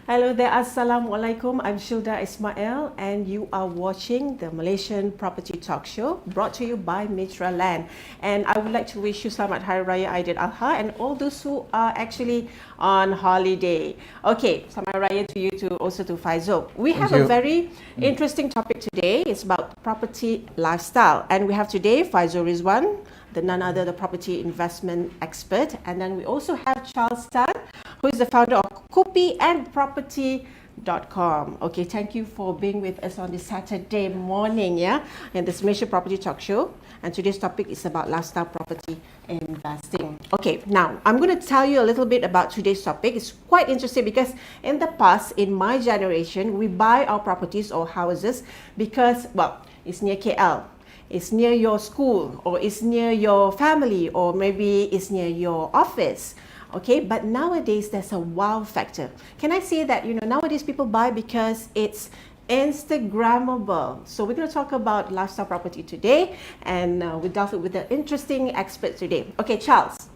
Hello there, Assalamualaikum. I'm Shilda Ismail, and you are watching the Malaysian Property Talk Show brought to you by Mitra Land. And I would like to wish you Selamat Hari Raya Aidil Adha and all those who are actually on holiday. Okay, Selamat Raya to you too, also to Faizul. We have a very interesting topic today. It's about property lifestyle, and we have today Faizul Ridzuan, the none other the property investment expert, and then we also have Charles Tan, who is the founder of Kopi and Property.com. Okay, thank you for being with us on this Saturday morning, in this Malaysia Property Talk Show. And today's topic is about lifestyle property investing. Okay, now I'm going to tell you a little bit about today's topic. It's quite interesting because in the past, in my generation, we buy our properties or houses because, well, it's near KL. It's near your school, or it's near your family, or maybe it's near your office. Okay, but nowadays there's a wow factor. Can I say that, nowadays people buy because it's Instagrammable. So we're going to talk about lifestyle property today, and we delve with an interesting expert today. Okay, Charles,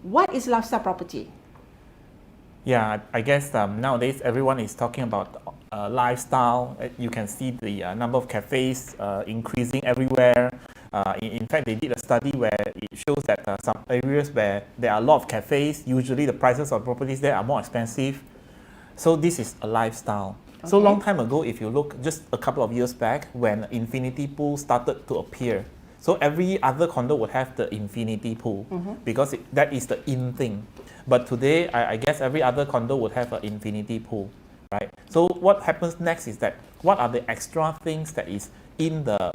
what is lifestyle property? Yeah, I guess nowadays everyone is talking about lifestyle. You can see the number of cafes increasing everywhere. In fact, they did a study where it shows that some areas where there are a lot of cafes, usually the prices of properties there are more expensive. So this is a lifestyle. Okay. So long time ago, if you look just a couple of years back, when infinity pool started to appear, so every other condo would have the infinity pool because that is the in thing. But today, I guess every other condo would have an infinity pool, right? So what happens next is that what are the extra things that is in the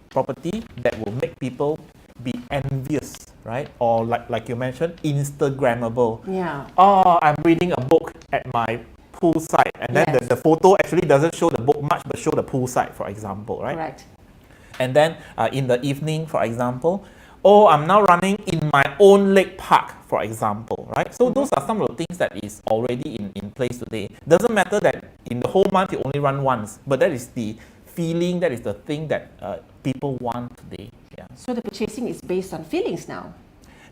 property that will make people be envious, right? Or like you mentioned, Instagrammable. Yeah. Oh, I'm reading a book at my poolside, and then the photo actually doesn't show the book much, but show the poolside, for example, right? Right. And then in the evening, for example, oh, I'm now running in my own lake park, for example, right? So those are some of the things that is already in place today. Doesn't matter that in the whole month you only run once, but that is the feeling, that is the thing that people want today. Yeah. So the purchasing is based on feelings now.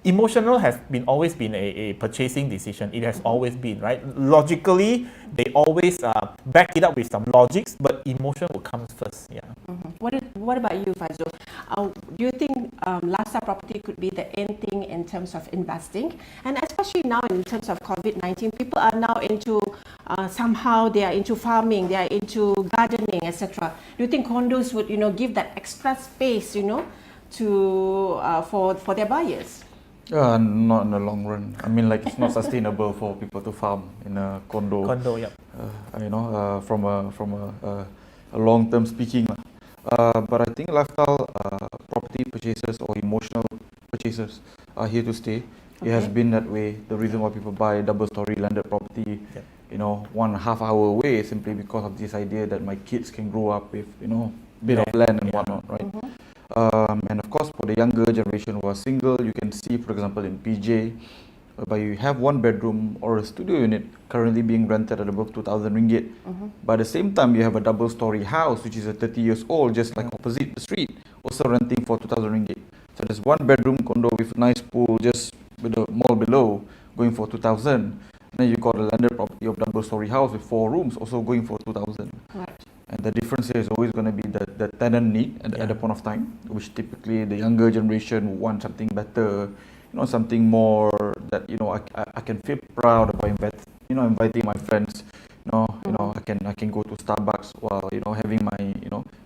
Emotional has always been a purchasing decision. It has always been, right? Logically, they always back it up with some logics, but emotion will come first. Yeah. What about you, Faizul? Do you think lifestyle property could be the end thing in terms of investing? And especially now in terms of COVID-19, people are now into, somehow they are into farming, they are into gardening, etc. Do you think condos would, give that extra space, to for their buyers? Not in the long run. I mean, like, it's not sustainable for people to farm in a condo. Yep. From a long-term speaking. But I think lifestyle property purchases or emotional purchases are here to stay. It has been that way. The reason why people buy double-story landed property, 1.5 hour away, is simply because of this idea that my kids can grow up with, bit of land and whatnot, right? And of course, for the younger generation who are single, you can see, for example, in PJ, whereby you have one bedroom or a studio unit currently being rented at above 2,000 ringgit. But at the same time, you have a double-story house, which is a 30 years old, just like opposite the street, also renting for 2,000 ringgit. So there's one bedroom condo with a nice pool just with the mall below, going for 2,000. And then you got a landed property of double-story house with 4 rooms, also going for 2,000. Right. And the difference here is always going to be the tenant need at the point of time, which typically the younger generation want something better, something more that I can feel proud about inviting my friends. I can go to Starbucks while having my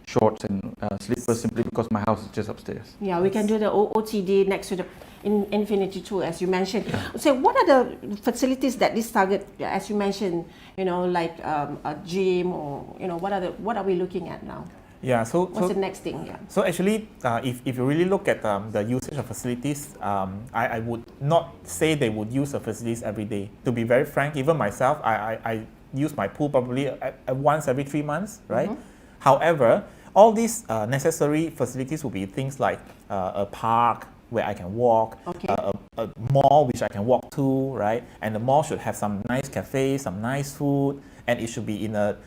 shorts and slippers simply because my house is just upstairs. Yeah, we can do the OTD next to the Infinity Tool, as you mentioned. So what are the facilities that this target, as you mentioned, like a gym, or what are we looking at now? Yeah, what's the next thing? Yeah. So actually, if you really look at the usage of facilities, I would not say they would use the facilities every day. To be very frank, even myself, I use my pool probably once every 3 months, right? However, all these necessary facilities will be things like a park where I can walk, a mall which I can walk to, right? And the mall should have some nice cafes, some nice food, and it should be in a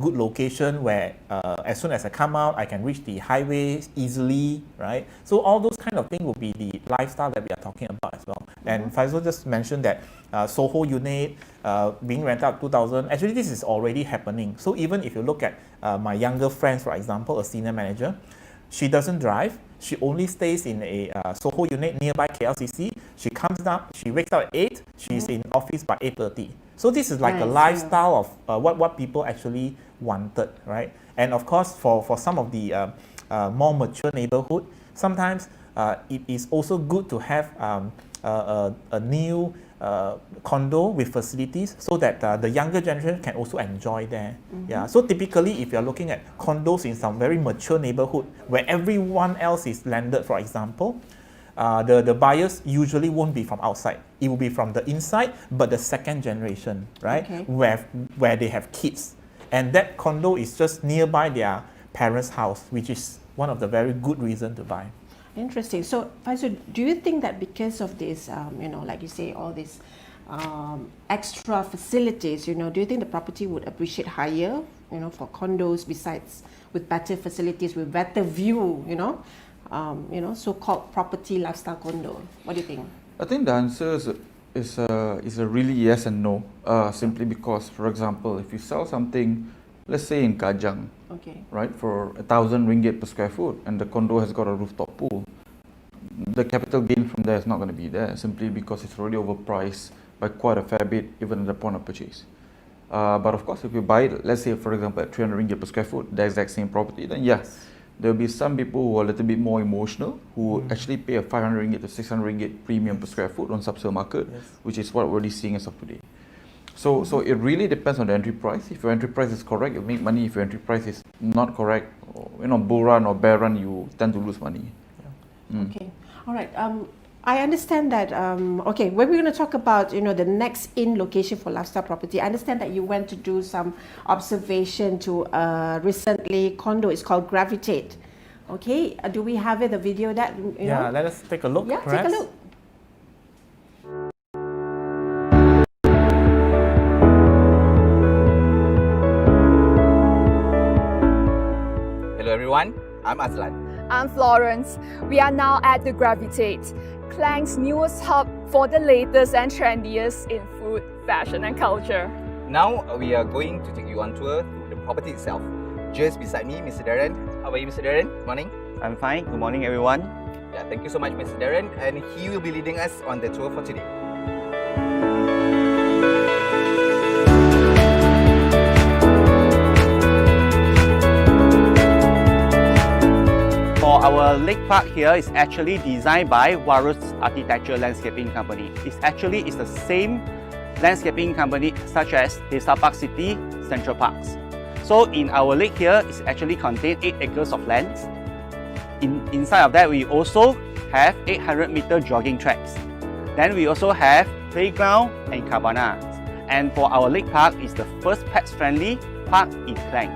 good location where as soon as I come out, I can reach the highway easily, right? So all those kind of things will be the lifestyle that we are talking about as well. And Faizul just mentioned that Soho unit being rented out 2,000. Actually, this is already happening. So even if you look at my younger friends, for example, a senior manager, she doesn't drive. She only stays in a Soho unit nearby KLCC. She comes down, she wakes up at 8, she's in office by 8:30. So this is like a lifestyle of what people actually wanted, right? And of course, for some of the more mature neighborhood, sometimes it is also good to have a new condo with facilities so that the younger generation can also enjoy there. Yeah. So typically, if you're looking at condos in some very mature neighborhood where everyone else is landed, for example, the buyers usually won't be from outside. It will be from the inside, but the second generation, right? Okay. Where they have kids. And that condo is just nearby their parents' house, which is one of the very good reasons to buy. Interesting. So, Faizul, do you think that because of this, like you say, all these extra facilities, do you think the property would appreciate higher, for condos besides with better facilities, with better view, so-called property lifestyle condo? What do you think? I think the answer is a really yes and no. Simply because, for example, if you sell something, let's say in Kajang, okay, right, for 1,000 ringgit per square foot, and the condo has got a rooftop pool, the capital gain from there is not going to be there, simply because it's already overpriced by quite a fair bit, even at the point of purchase. But of course, if you buy it, let's say, for example, at 300 ringgit per square foot, the exact same property, then yes, there will be some people who are a little bit more emotional, who actually pay a 500 ringgit to 600 ringgit premium per square foot on sub-sale market, which is what we're already seeing as of today. So it really depends on the entry price. If your entry price is correct, you make money. If your entry price is not correct, or, bull run or bear run, you tend to lose money. Okay, all right. I understand that. Okay, when we're going to talk about the next in location for lifestyle property, I understand that you went to do some observation to recently condo. It's called Gravitate. Okay, do we have it? The video that Yeah, let us take a look. Yeah, perhaps. take a look. Hello everyone, I'm Azlan. I'm Florence. We are now at the Gravitate, Klang's newest hub for the latest and trendiest in food, fashion and culture. Now we are going to take you on tour to the property itself. Just beside me, Mr. Darren. How are you, Mr. Darren? Good morning. I'm fine. Good morning, everyone. Yeah, thank you so much, Mr. Darren, and he will be leading us on the tour for today. For our lake park here is actually designed by Warus Architecture Landscaping Company. It's the same landscaping company such as Desa Park City, Central Parks. So in our lake here, it actually contains 8 acres of land. Inside of that, we also have 800-meter jogging tracks. Then we also have playground and cabana. And for our lake park, it's the first pets-friendly park in Klang.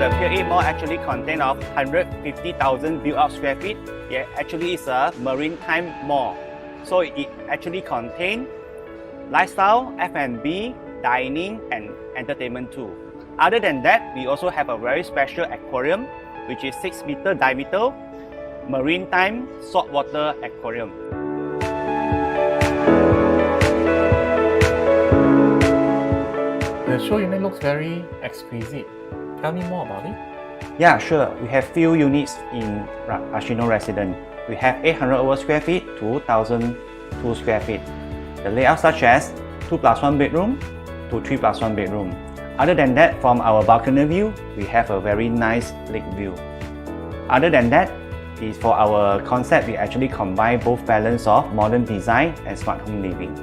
The Pier 8 Mall actually contains of 150,000 built-up square feet. It actually is a maritime mall. So it actually contains lifestyle, F&B, dining and entertainment too. Other than that, we also have a very special aquarium, which is 6-meter diameter, maritime saltwater aquarium. The show unit looks very exquisite. Tell me more about it. Yeah, sure. We have few units in Ashino Residence. We have 800 over square feet to 1,002 square feet. The layout such as 2+1 bedroom to 3+1 bedroom. Other than that, from our balcony view, we have a very nice lake view. Other than that, is for our concept, we actually combine both balance of modern design and smart home living.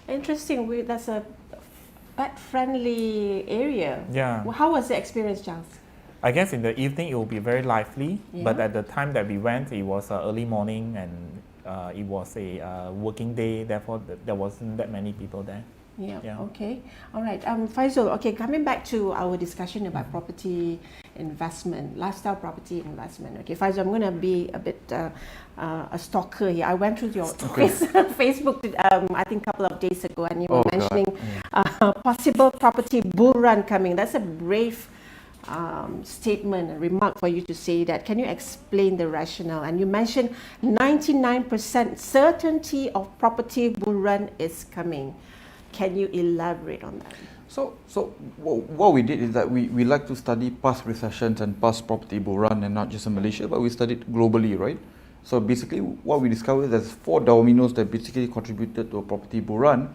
Interesting. That's a pet-friendly area. Yeah. How was the experience, Charles? I guess in the evening it will be very lively, but Yeah. at the time that we went, it was early morning and it was a working day. Therefore, there wasn't that many people there. Yeah. Yeah. Okay. All right. Faizul. Okay. Coming back to our discussion about property investment, lifestyle property investment. Okay, Faizul, I'm going to be a bit a stalker here. I went through your Facebook, I think a couple of days ago, and you were mentioning possible property bull run coming. That's a brave statement, a remark for you to say that. Can you explain the rationale? And you mentioned 99% certainty of property bull run is coming. Can you elaborate on that? So what we did is that we like to study past recessions and past property bull run, and not just in Malaysia, but we studied globally, right? So basically what we discovered is there's 4 dominoes that basically contributed to a property bull run,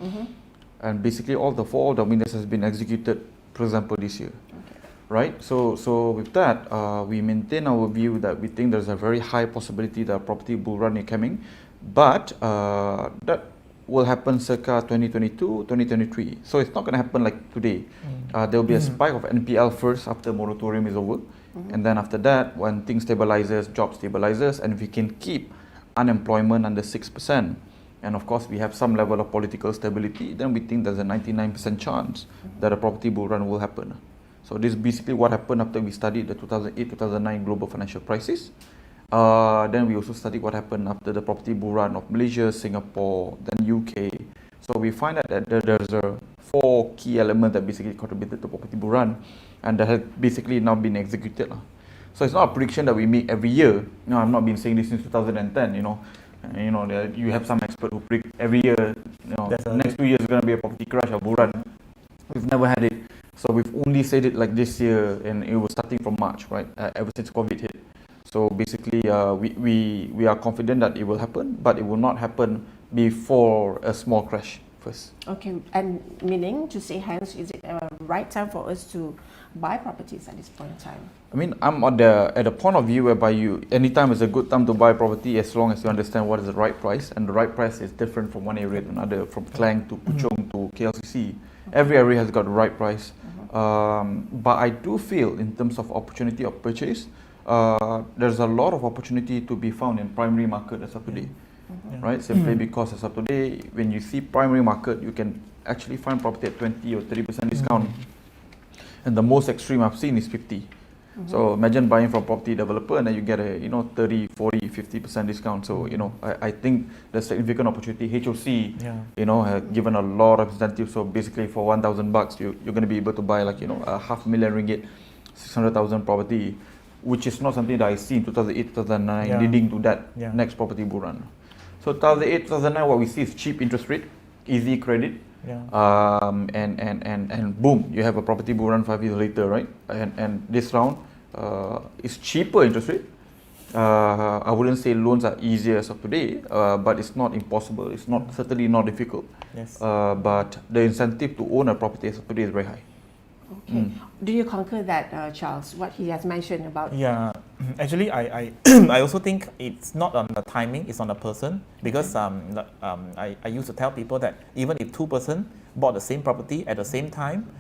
and basically all the 4 dominoes has been executed, for example, this year. Right? So with that, we maintain our view that we think there's a very high possibility that a property bull run is coming, but that will happen circa 2022, 2023. So it's not going to happen like today. There will be a spike of NPL first after moratorium is over, and then after that, when things stabilizes, job stabilizes, and if we can keep unemployment under 6%, and of course we have some level of political stability, then we think there's a 99% chance that a property bull run will happen. So this is basically what happened after we studied the 2008-2009 global financial crisis. Then we also studied what happened after the property bull run of Malaysia, Singapore, then UK. So we find out that there's 4 key elements that basically contributed to property bull run, and that has basically now been executed. So it's not a prediction that we make every year. No, I've not been saying this since 2010. You have some expert who predict every year. Next 2 years is going to be a property crash or bull run. We've never had it. So we've only said it like this year, and it was starting from March, right? Ever since COVID hit. So basically, we are confident that it will happen, but it will not happen before a small crash first. Okay, and meaning to say hence, is it a right time for us to buy properties at this point in time? I mean, I'm at the point of view whereby anytime is a good time to buy property as long as you understand what is the right price, and the right price is different from one area to another, from Klang to Puchong to KLCC. Every area has got the right price. But I do feel in terms of opportunity of purchase, there's a lot of opportunity to be found in primary market as of today, right? Simply because as of today, when you see primary market, you can actually find property at 20 or 30% discount, and the most extreme I've seen is 50. So imagine buying from property developer and then you get a 30, 40, 50% discount. So I think there's significant opportunity. HOC has given a lot of incentives. So basically for 1,000 bucks, you're going to be able to buy like a $500,000 ringgit, 600,000 property, which is not something that I see in 2008, 2009 leading to that next property bull run. So 2008, 2009, what we see is cheap interest rate, easy credit. And boom, you have a property bull run 5 years later, right? And this round is cheaper interest rate. I wouldn't say loans are easier as of today, but it's not impossible. It's not certainly not difficult. Yes. But the incentive to own a property as of today is very high. Okay. Do you concur that, Charles, what he has mentioned about? Yeah, actually, I I also think it's not on the timing, it's on the person, because I used to tell people that even if 2 persons bought the same property at the same time,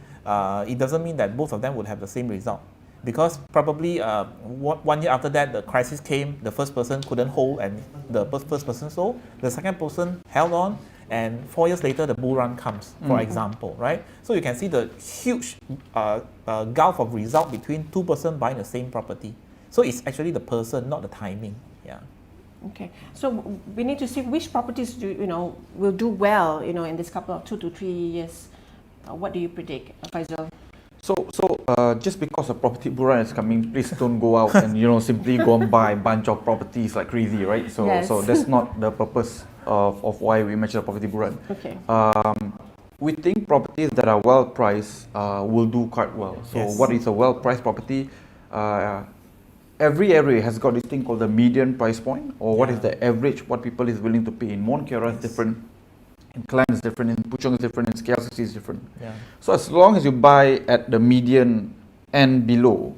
it doesn't mean that both of them would have the same result. Because probably 1 year after that, the crisis came, the first person couldn't hold and the first person sold, the second person held on, and 4 years later, the bull run comes, for example, right? So you can see the huge gulf of result between 2 persons buying the same property. So it's actually the person, not the timing. Yeah. Okay. So we need to see which properties will do well, in this couple of 2 to 3 years. What do you predict, Faizul? So just because a property bull run is coming, please don't go out and simply go and buy a bunch of properties like crazy, right? So so that's not the purpose of why we mention a property bull run. Okay. We think properties that are well priced will do quite well. So what is a well priced property? Every area has got this thing called the median price point, or what is the average, what people is willing to pay. In Mont Kiara is different, in Klang is different, in Puchong is different, in KLCC is different. So as long as you buy at the median and below,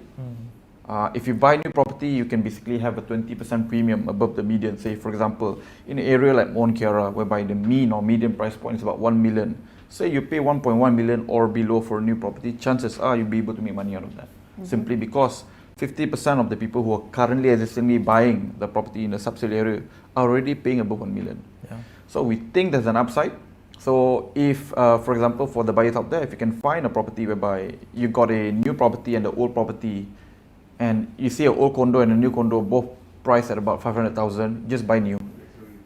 if you buy new property, you can basically have a 20% premium above the median. Say, for example, in an area like Mont Kiara, whereby the mean or median price point is about 1 million. say you pay 1.1 million or below for a new property, chances are you'll be able to make money out of that. Simply because 50% of the people who are currently existingly buying the property in the subsidy area are already paying above 1 million. Yeah. So we think there's an upside. So if, for example, for the buyers out there, if you can find a property whereby you got a new property and the old property, and you see an old condo and a new condo both priced at about 500,000, just buy new.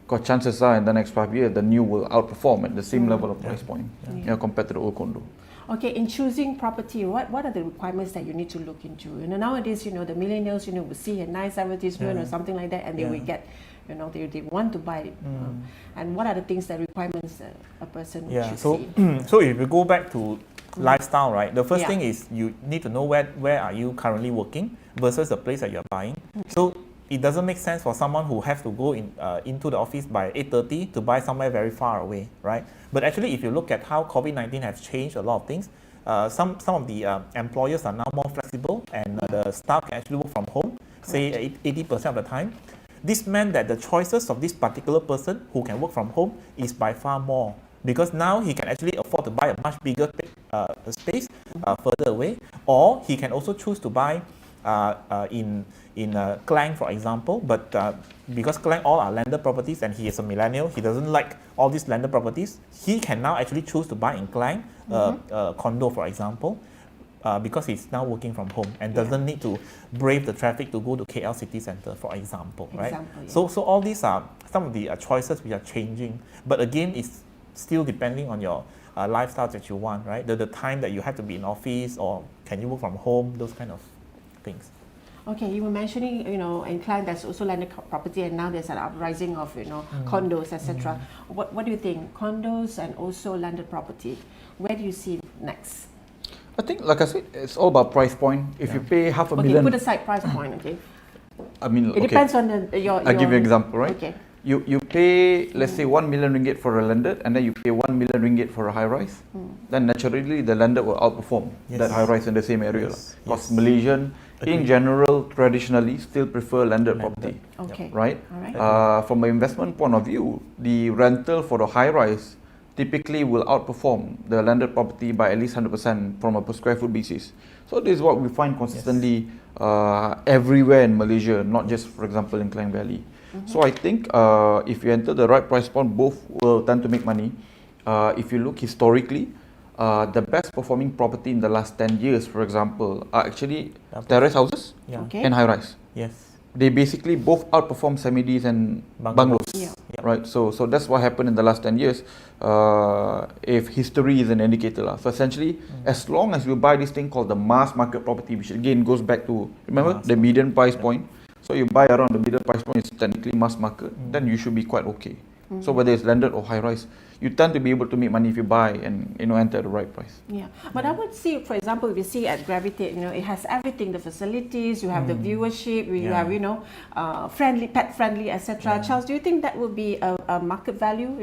Because chances are in the next 5 years, the new will outperform at the same level of price point compared to the old condo. Okay, in choosing property, what are the requirements that you need to look into? Nowadays, the millennials, will see a nice advertisement or something like that, and they will get, they want to buy it. And what are the things, the requirements a person should see? So if you go back to lifestyle, right? The first thing is you need to know where are you currently working versus the place that you're buying. So it doesn't make sense for someone who has to go into the office by 8:30 to buy somewhere very far away, right? But actually, if you look at how COVID-19 has changed a lot of things, some of the employers are now more flexible, and the staff can actually work from home, say 80% of the time. This meant that the choices of this particular person who can work from home is by far more, because now he can actually afford to buy a much bigger space further away, or he can also choose to buy in Klang, for example, but because Klang all are landed properties and he is a millennial, he doesn't like all these landed properties, he can now actually choose to buy in Klang, a condo, for example, because he's now working from home and doesn't need to brave the traffic to go to KL city centre, for example, right? So all these are some of the choices which are changing, but again, it's still depending on your lifestyle that you want, right? The time that you have to be in office, or can you work from home, those kind of things. Okay, you were mentioning, in Klang there's also landed property, and now there's an uprising of, condos, etc. What do you think? Condos and also landed property. Where do you see next? I think, like I said, it's all about price point. If you pay half a million... Okay, put aside price point, okay? I mean, it depends on your... I'll give you an example, right? Okay. You pay, let's say, 1 million ringgit for a landed, and then you pay 1 million ringgit for a high rise. Then naturally, the landed will outperform that high rise in the same area. Because Malaysian, in general, traditionally still prefer landed property. Okay. Right? All right. From an investment point of view, the rental for the high rise typically will outperform the landed property by at least 100% from a per square foot basis. So this is what we find consistently everywhere in Malaysia, not just, for example, in Klang Valley. So I think if you enter the right price point, both will tend to make money. If you look historically, the best performing property in the last 10 years, for example, are actually terrace houses and high rise. Yes. They basically both outperform semi-Ds and bungalows, right? So that's what happened in the last 10 years, if history is an indicator. So essentially, as long as you buy this thing called the mass market property, which again goes back to, remember, the median price point. So you buy around the middle price point, is technically mass market, then you should be quite okay. So whether it's landed or high rise, you tend to be able to make money if you buy and enter at the right price. Yeah, but I would see, for example, if you see at Gravitate, it has everything: the facilities, you have the viewership, you have friendly, pet friendly, etc. Charles, do you think that would be a market value,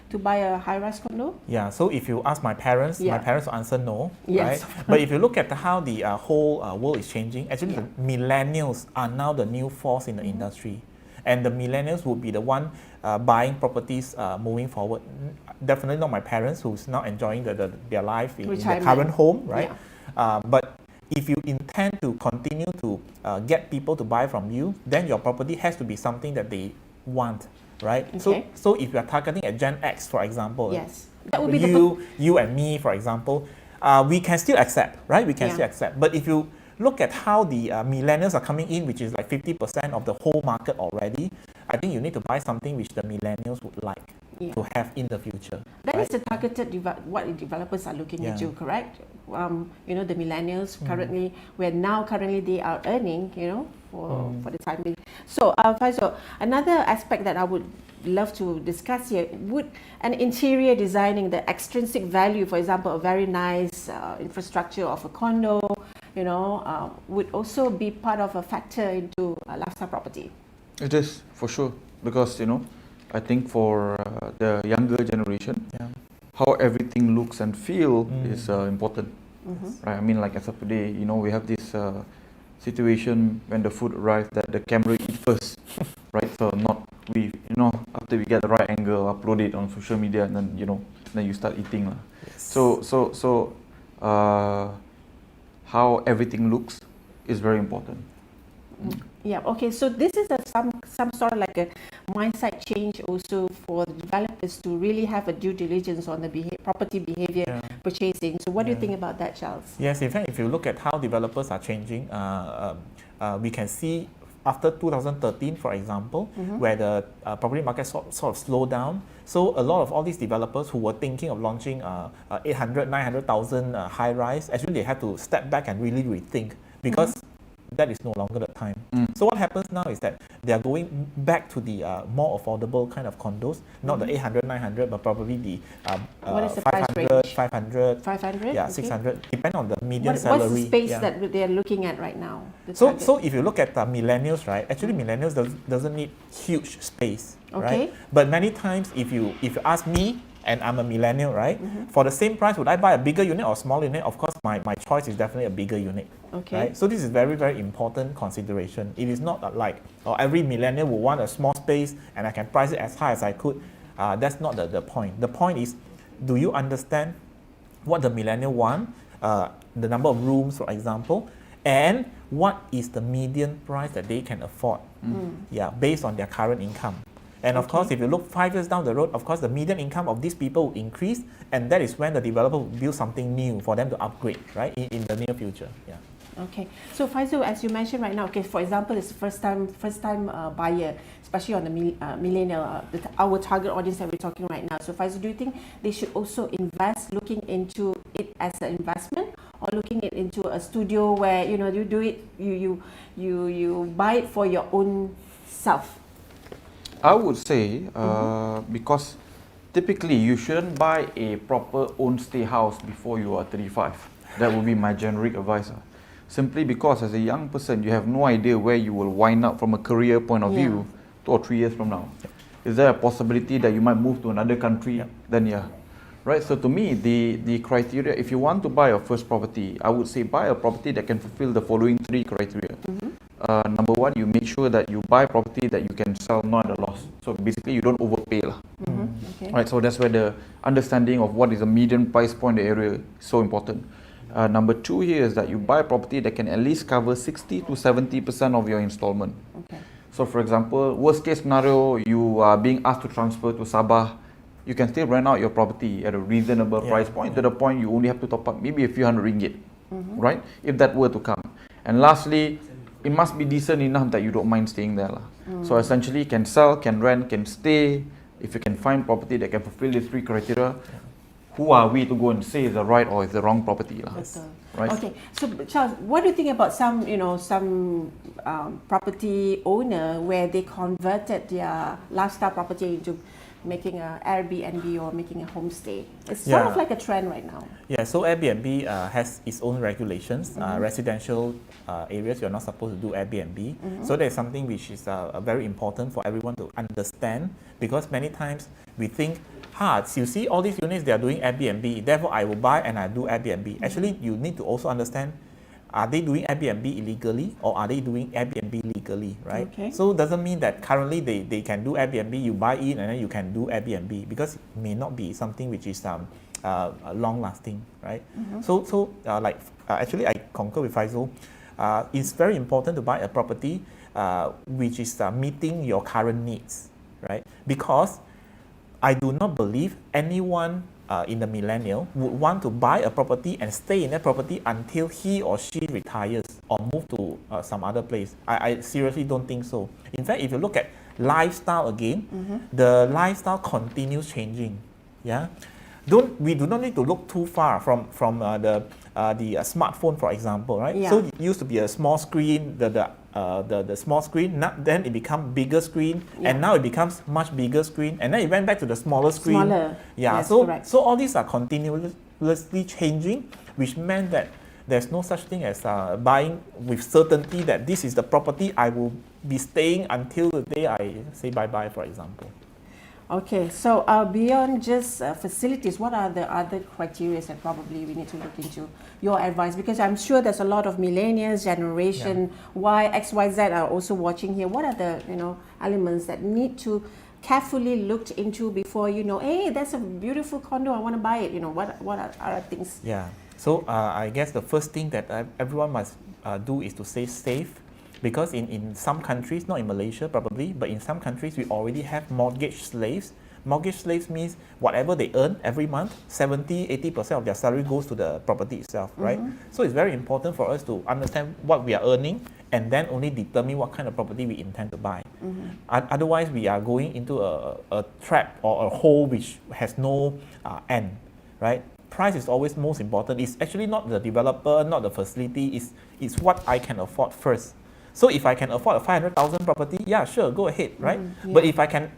to buy a high-rise condo? Yeah, so if you ask my parents will answer no, yes. right? But if you look at how the whole world is changing, actually the millennials are now the new force in the industry. And the millennials would be the one buying properties moving forward. Definitely not my parents, who's now enjoying their life in their current home, right? But if you intend to continue to get people to buy from you, then your property has to be something that they want, right? Okay. So if you are targeting a Gen X, for example, that would be you and me, for example, we can still accept, right? We can still accept. But if you look at how the millennials are coming in, which is like 50% of the whole market already, I think you need to buy something which the millennials would like to have in the future. That is the targeted what the developers are looking into, correct? The millennials currently they are earning, for the time being. So, Faizul, another aspect that I would love to discuss here, would an interior designing, the extrinsic value, for example, a very nice infrastructure of a condo, would also be part of a factor into a lifestyle property? It is, for sure, because, I think for the younger generation, how everything looks and feel is important, right? I mean, like as of today, we have this situation when the food arrives that the camera eats first, right? So not we, after we get the right angle, upload it on social media, and then, then you start eating. So how everything looks is very important. Yeah. Okay. So this is some sort of like a mindset change also for developers to really have a due diligence on the property behavior purchasing. So what do you think about that, Charles? Yes. In fact, if you look at how developers are changing, we can see after 2013, for example, where the property market sort of slowed down. So a lot of all these developers who were thinking of launching 800, 900,000 high rise, actually they had to step back and really rethink because that is no longer the time. So what happens now is that they are going back to the more affordable kind of condos, not the 800, 900, but probably the what is the 500, price range? 500, 500? yeah, Okay. 600, depending on the median salary. What's the space yeah. that they are looking at right now? So if you look at millennials, right? Actually, millennials doesn't need huge space, right? But many times, if you ask me, and I'm a millennial, right? For the same price, would I buy a bigger unit or a smaller unit? Of course, my choice is definitely a bigger unit. Okay. Right? So this is very, very important consideration. It is not like every millennial will want a small space and I can price it as high as I could. That's not the point. The point is, do you understand what the millennial want? The number of rooms, for example, and what is the median price that they can afford? Yeah, based on their current income. And of course, if you look 5 years down the road, of course, the median income of these people will increase, and that is when the developer will build something new for them to upgrade, right, in the near future. Yeah. Okay. So Faizul, as you mentioned right now, okay, for example, it's first time buyer, especially on the millennial, our target audience that we're talking right now. So Faizul, do you think they should also invest, looking into it as an investment, or looking it into a studio where you do it, you buy it for your own self? I would say because typically you shouldn't buy a proper own stay house before you are 35. That would be my generic advice. Simply because as a young person, you have no idea where you will wind up from a career point of view 2 or 3 years from now. Is there a possibility that you might move to another country? Then yeah. Right, so to me, the criteria, if you want to buy a first property, I would say buy a property that can fulfill the following 3 criteria. Number 1, you make sure that you buy property that you can sell not at a loss. So basically, you don't overpay. Okay. Right, so that's where the understanding of what is a median price point in the area is so important. Number 2 here is that you buy property that can at least cover 60 to 70% of your installment. Okay. So for example, worst case scenario, you are being asked to transfer to Sabah, you can still rent out your property at a reasonable price point, to the point you only have to top up maybe a few hundred ringgit, right? If that were to come. And lastly, it must be decent enough that you don't mind staying there. So essentially, can sell, can rent, can stay. If you can find property that can fulfill these 3 criteria, who are we to go and say is the right or is the wrong property? Right? Okay, so Charles, what do you think about some property owner where they converted their lifestyle property into making an Airbnb or making a homestay? It's sort of like a trend right now. Yeah, so Airbnb has its own regulations. Residential areas, you're not supposed to do Airbnb. So there's something which is very important for everyone to understand, because many times we think, you see all these units, they are doing Airbnb, therefore I will buy and I do Airbnb. Actually, you need to also understand, are they doing Airbnb illegally or are they doing Airbnb legally, right? Okay. So doesn't mean that currently they can do Airbnb, you buy in and then you can do Airbnb, because it may not be something which is long lasting, right? Actually I concur with Faizul. It's very important to buy a property which is meeting your current needs, right? Because I do not believe anyone in the millennial would want to buy a property and stay in that property until he or she retires or move to some other place. I seriously don't think so. In fact, if you look at lifestyle again, the lifestyle continues changing. Yeah, we do not need to look too far from the smartphone, for example, right? Yeah. So it used to be a small screen, the small screen, then it became bigger screen, and now it becomes much bigger screen, and then it went back to the smaller screen. Yeah, yes, so all these are continuously changing, which meant that there's no such thing as buying with certainty that this is the property I will be staying until the day I say bye-bye, for example. Okay, so beyond just facilities, what are the other criteria that probably we need to look into? Your advice, because I'm sure there's a lot of millennials, generation Y, X, Y, Z are also watching here. What are the elements that need to carefully looked into before you know, hey, that's a beautiful condo, I want to buy it? You know, what are other things? Yeah. So I guess the first thing that everyone must do is to stay safe, because in some countries, not in Malaysia probably, but in some countries we already have mortgage slaves. Mortgage slaves means whatever they earn every month, 70-80% of their salary goes to the property itself, right? So it's very important for us to understand what we are earning and then only determine what kind of property we intend to buy. Otherwise, we are going into a trap or a hole which has no end, right? Price is always most important. It's actually not the developer, not the facility, it's what I can afford first. So if I can afford a 500,000 property, yeah, sure, go ahead, right? But if I can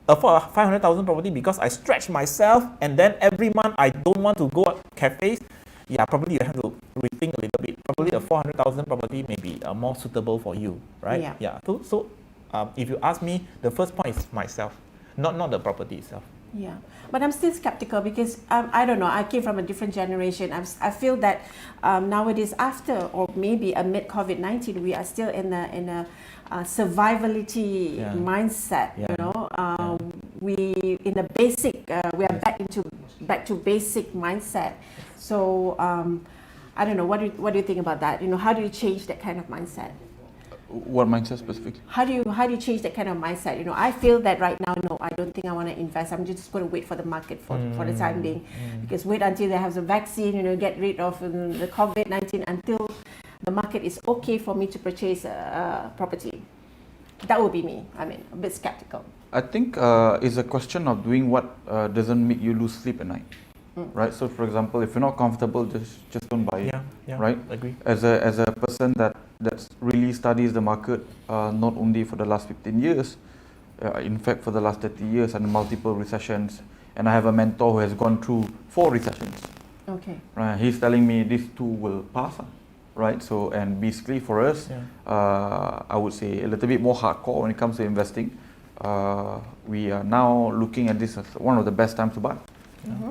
afford a 500,000 property because I stretch myself and then every month I don't want to go to cafes, yeah, probably you have to rethink a little bit. Probably a 400,000 property may be more suitable for you, right? Yeah. So if you ask me, the first point is myself, not the property itself. Yeah, but I'm still skeptical because I don't know. I came from a different generation. I feel that nowadays, after or maybe amid COVID-19, we are still in a survivality mindset. You know, we in a basic. We are back to basic mindset. So I don't know. What do you think about that? You know, how do you change that kind of mindset? What mindset specifically? How do you change that kind of mindset? You know, I feel that right now, no, I don't think I want to invest. I'm just going to wait for the market for the time being, because wait until they have the vaccine, you know, get rid of the COVID-19 until the market is okay for me to purchase a property. That would be me. I mean, a bit skeptical. I think it's a question of doing what doesn't make you lose sleep at night. Right. So, for example, if you're not comfortable, just don't buy it. Yeah. Right. Agree. As a person that really studies the market, not only for the last 15 years, in fact for the last 30 years and multiple recessions, and I have a mentor who has gone through 4 recessions. Okay. Right. He's telling me these 2 will pass. Right. So, and basically for us, I would say a little bit more hardcore when it comes to investing. We are now looking at this as one of the best times to buy.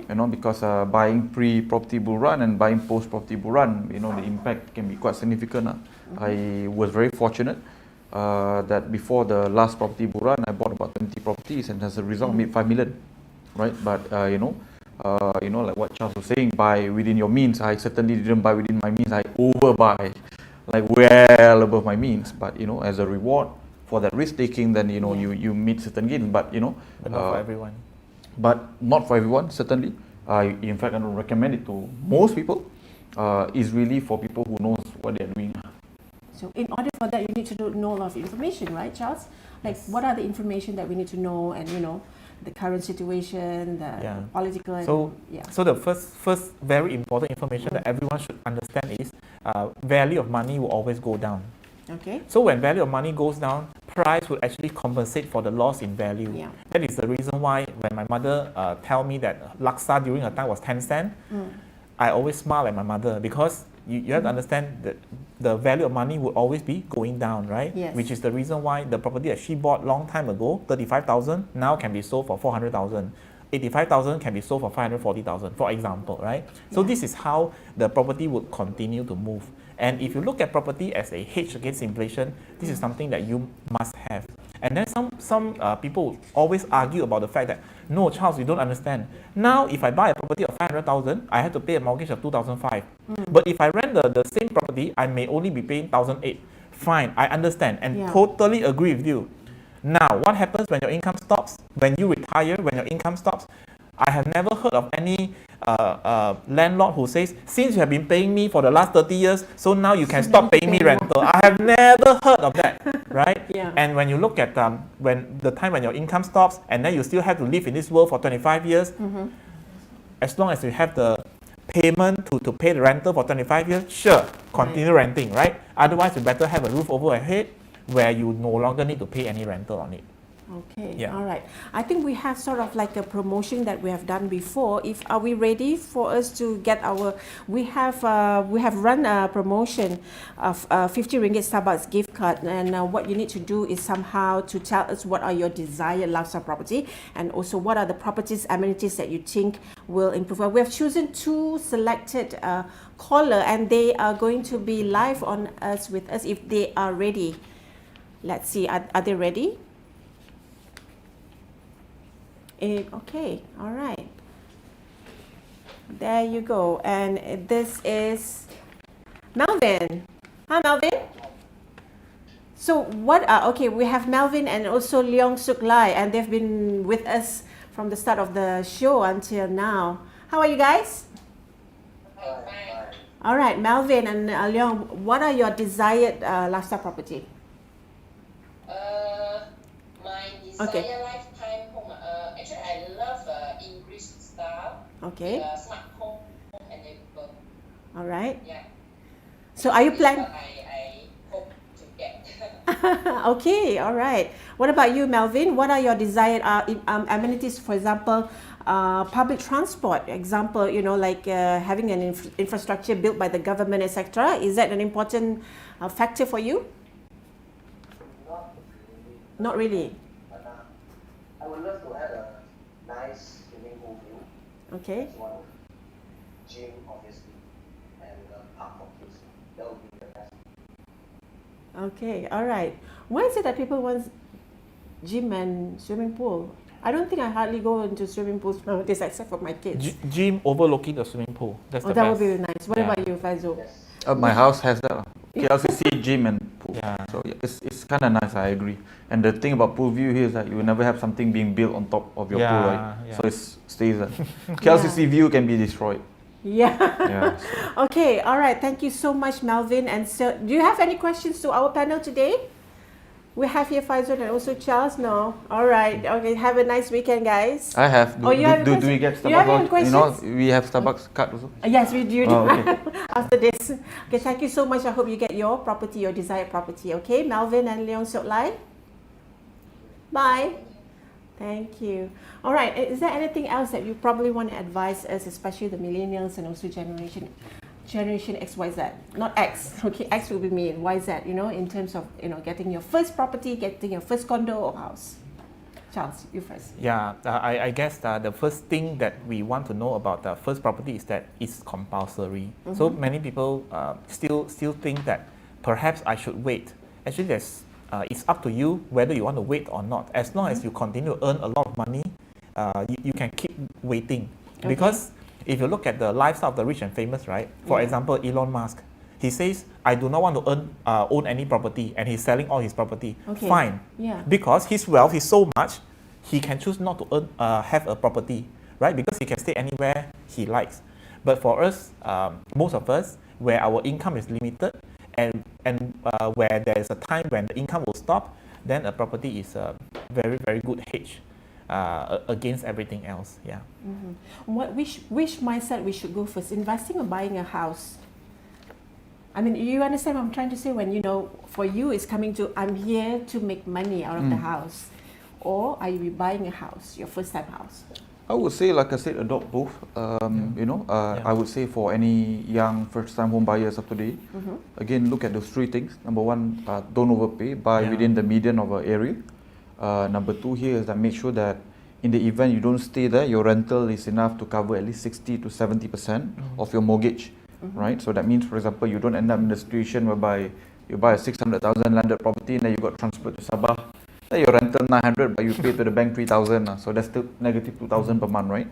You know, because buying pre-property bull run and buying post-property bull run, you know, the impact can be quite significant. I was very fortunate that before the last property bull run, I bought about 20 properties, and as a result, made 5 million, right? But you know, like what Charles was saying, buy within your means. I certainly didn't buy within my means. I overbuy, like well above my means. But you know, as a reward for that risk taking, then you know, you meet certain gains. But you know, but not for everyone. But not for everyone, certainly. In fact, I don't recommend it to most people. It's really for people who knows what they're doing. So in order for that, you need to know a lot of information, right, Charles? Like, what are the information that we need to know, and you know, the current situation, the political. And, so the first very important information that everyone should understand is value of money will always go down. Okay. So when value of money goes down, price will actually compensate for the loss in value. Yeah. That is the reason why when my mother tell me that laksa during her time was 10 cents, I always smile at my mother, because you have to understand that the value of money will always be going down, right? Yes. Which is the reason why the property that she bought long time ago, 35,000, now can be sold for 400,000. 85,000 can be sold for 540,000, for example, right? So this is how the property would continue to move. And if you look at property as a hedge against inflation, this is something that you must have. And then some people always argue about the fact that, no, Charles, you don't understand. Now, if I buy a property of 500,000, I have to pay a mortgage of 2,500. But if I rent the same property, I may only be paying 1,800. Fine, I understand and totally agree with you. Now, what happens when your income stops? When you retire, when your income stops? I have never heard of any landlord who says, since you have been paying me for the last 30 years, so now you can stop paying me rental. I have never heard of that, right? And when you look at when the time when your income stops, and then you still have to live in this world for 25 years, as long as you have the payment to pay the rental for 25 years, sure, continue renting, right? Otherwise, you better have a roof over your head where you no longer need to pay any rental on it. Okay, all right. I think we have sort of like a promotion that we have done before. Are we ready for us to get our? We have run a promotion of 50 ringgit Starbucks gift card, and what you need to do is somehow to tell us what are your desired lifestyle property, and also what are the properties amenities that you think will improve. We have chosen 2 selected caller, and they are going to be live on us with us if they are ready. Let's see, are they ready? Okay, all right. There you go. And this is Melvin. Hi, Melvin. So okay, we have Melvin and also Leong Suk Lai, and they've been with us from the start of the show until now. How are you guys? All right, Melvin and Leong, what are your desired lifestyle property? My Okay. desired lifetime home. Actually, I love English style. Okay. Smart home and neighborhood. All right. Yeah. So are you This is planning? what I hope to get. Okay, all right. What about you, Melvin? What are your desired amenities? For example, public transport. Example, like having an infrastructure built by the government, etc. Is that an important factor for you? Not really. But, I would love to have a nice swimming pool view. Okay. That's one. Gym, obviously, and park for kids. That would be the best. Okay, all right. Why is it that people want gym and swimming pool? I don't think I hardly go into swimming pools nowadays except for my kids. Gym overlooking the swimming pool. That's the that best. would be nice. What Yeah. about you, Faizul? Yes. My house has that. KLCC gym and pool. Yeah. So yeah, it's kind of nice. I agree. And the thing about pool view here is that you will never have something being built on top of your pool, right? Yeah. So it stays there. KLCC view can be destroyed. Yeah. Yeah. Okay, all right. Thank you so much, Melvin. And so, do you have any questions to our panel today? We have here Faizul and also Charles. No. All right. Okay. Have a nice weekend, guys. I have. Oh, you have a Do we question? get You have any Starbucks? You know, questions? we have Starbucks card also. Yes, we do. Oh, okay. After this. Okay. Thank you so much. I hope you get your property, your desired property. Okay, Melvin and Leong Sok Lai. Bye. Thank you. All right. Is there anything else that you probably want to advise us, especially the millennials and also Generation XYZ, not X. Okay, X will be me and YZ. In terms of getting your first property, getting your first condo or house. Charles, you first. Yeah, I guess the first thing that we want to know about the first property is that it's compulsory. So many people still think that perhaps I should wait. Actually, it's up to you whether you want to wait or not. As long as you continue to earn a lot of money, you can keep waiting. Okay. Because if you look at the lifestyle of the rich and famous, right? For example, Elon Musk, he says, I do not want to own any property, and he's selling all his property. Okay. Fine. Yeah. Because his wealth is so much, he can choose not to have a property, right? Because he can stay anywhere he likes. But for us, most of us, where our income is limited, and where there is a time when the income will stop, then a property is a very, very good hedge against everything else. Yeah. Which mindset we should go first, investing or buying a house? I mean, you understand what I'm trying to say when, for you it's coming to, I'm here to make money out of the house. Or are you buying a house, your first time house? I would say, like I said, adopt both. I would say for any young first-time home buyers of today, again, look at those three things. Number one, don't overpay, buy within the median of an area. Number two here is that make sure that in the event you don't stay there, your rental is enough to cover at least 60 to 70% of your mortgage, right? So that means, for example, you don't end up in the situation whereby you buy a 600,000 landed property and then you got transferred to Sabah. Then your rental 900, but you pay to the bank 3,000, so that's still negative 2,000 per month, right?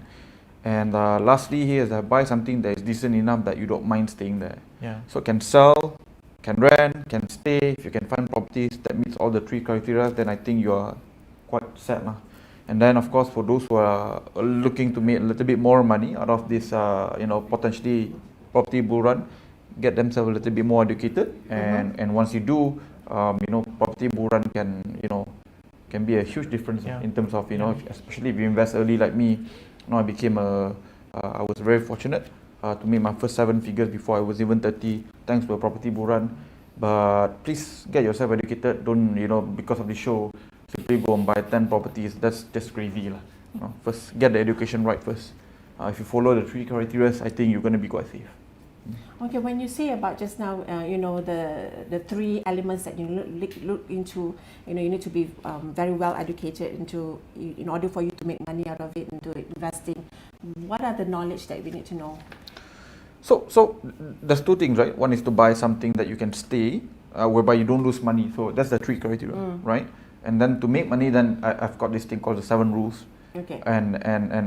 And lastly here is that buy something that is decent enough that you don't mind staying there. Yeah. So can sell, can rent, can stay. If you can find properties that meets all the three criteria, then I think you are quite set. And then of course for those who are looking to make a little bit more money out of this, potentially property bull run, get themselves a little bit more educated. And once you do, property bull run can be a huge difference in terms of especially if you invest early like me. I was very fortunate to make my first 7 figures before I was even 30, thanks to a property bull run. But please get yourself educated. Don't because of the show simply go and buy 10 properties. That's just crazy First get the education right first. If you follow the 3 criteria, I think you're going to be quite safe. Okay, when you say about just now, the 3 elements that you look into, you need to be very well educated in order for you to make money out of it into investing. What are the knowledge that we need to know? So there's 2 things, right? One is to buy something that you can stay, whereby you don't lose money. So that's the 3 criteria, right? And then to make money, then I've got this thing called the 7 rules. Okay. and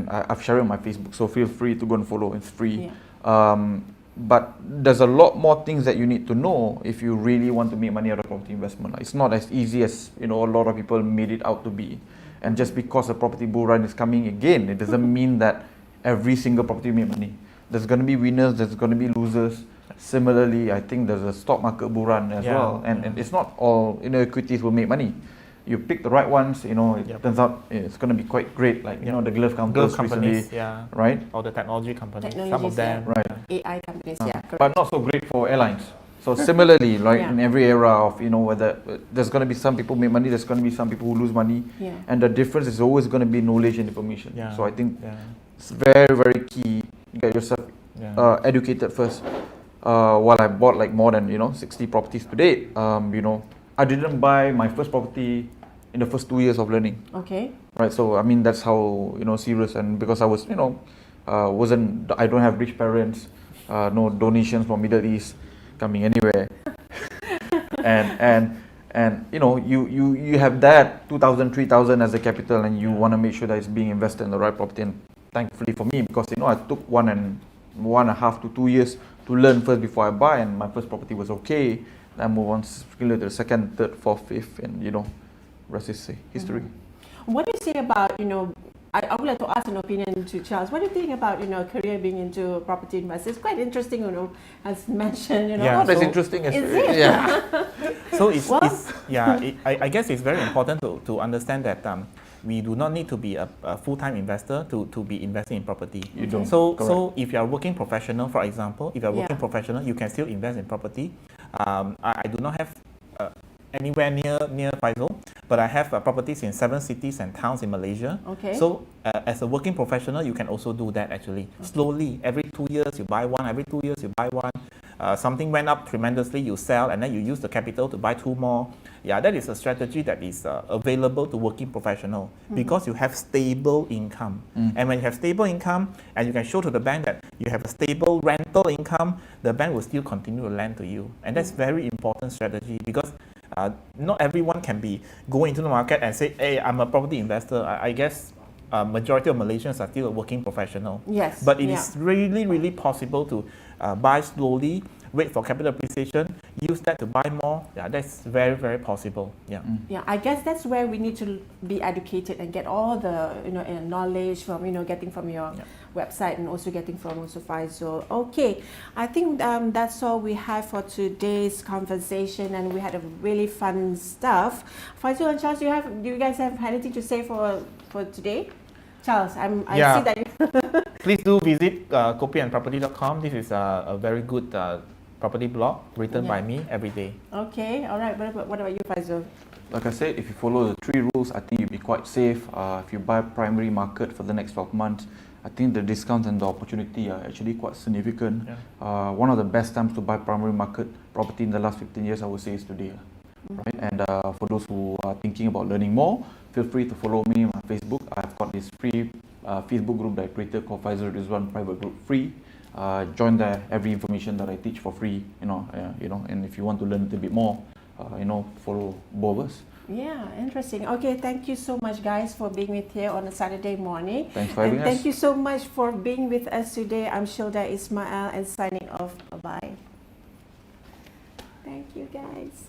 I've shared it on my Facebook, so feel free to go and follow. It's free. Yeah. But there's a lot more things that you need to know if you really want to make money out of property investment. It's not as easy as a lot of people made it out to be. And just because a property bull run is coming again, it doesn't mean that every single property make money. There's going to be winners, there's going to be losers. Similarly, I think there's a stock market bull run as well, and it's not all equities will make money. You pick the right ones, it turns out it's going to be quite great. Like the glove companies recently, right? Or the technology companies, some of Technologies, them, yeah. AI companies, yeah, correct. but not so great for airlines. So similarly, right, in every era of whether there's going to be some people make money, there's going to be some people who lose money, and the difference is always going to be knowledge and information. So I think it's very, very key. Get yourself educated first. While I bought like more than 60 properties to date, I didn't buy my first property in the first 2 years of learning. Okay. Right. So I mean that's how serious, and because I was I don't have rich parents, no donations from Middle East coming anywhere, and you have that 2,000, 3,000 as a capital, and you want to make sure that it's being invested in the right property. And thankfully for me, because I took 1.5 to 2 years to learn first before I buy, and my first property was okay. Then I move on to the second, third, fourth, fifth, and rest is history. What do you say about I would like to ask an opinion to Charles. What do you think about career being into property investment? It's quite interesting, as mentioned. Not as interesting as So I guess it's very important to understand that we do not need to be a full-time investor to be investing in property. You don't. So if you are working professional, for example, if you are working professional, you can still invest in property. I do not have anywhere near Faizul, but I have properties in 7 cities and towns in Malaysia. Okay. So as a working professional, you can also do that actually. Slowly, every 2 years you buy one, every 2 years you buy one. Something went up tremendously, you sell, and then you use the capital to buy 2 more. Yeah, that is a strategy that is available to working professional because you have stable income. And when you have stable income and you can show to the bank that you have a stable rental income, the bank will still continue to lend to you. And that's very important strategy because not everyone can be going into the market and say, hey, I'm a property investor. I guess majority of Malaysians are still a working professional. Yes. But it is really, really possible to buy slowly, wait for capital appreciation, use that to buy more. Yeah, that's very, very possible. Yeah. Yeah, I guess that's where we need to be educated and get all the knowledge from getting from your website and also getting from Faizul. Okay, I think that's all we have for today's conversation, and we had a really fun stuff. Faizul and Charles, do you guys have anything to say for today? Charles, I see that you Please do visit kopiandproperty.com. This is a very good property blog written by me every day. Okay, all right. What about you, Faizul? Like I said, if you follow the 3 rules, I think you'll be quite safe. If you buy primary market for the next 12 months, I think the discounts and the opportunity are actually quite significant. One of the best times to buy primary market property in the last 15 years, I would say, is today. Right? And for those who are thinking about learning more, feel free to follow me on Facebook. I've got this free Facebook group that I created called Faizul Ridzuan Private Group Free. Join there. Every information that I teach for free. And if you want to learn a little bit more, follow both of us. Yeah, interesting. Okay, thank you so much, guys, for being with here on a Saturday morning. Thanks for having us. Thank you so much for being with us today. I'm Shilda Ismail and signing off. Bye-bye. Thank you, guys.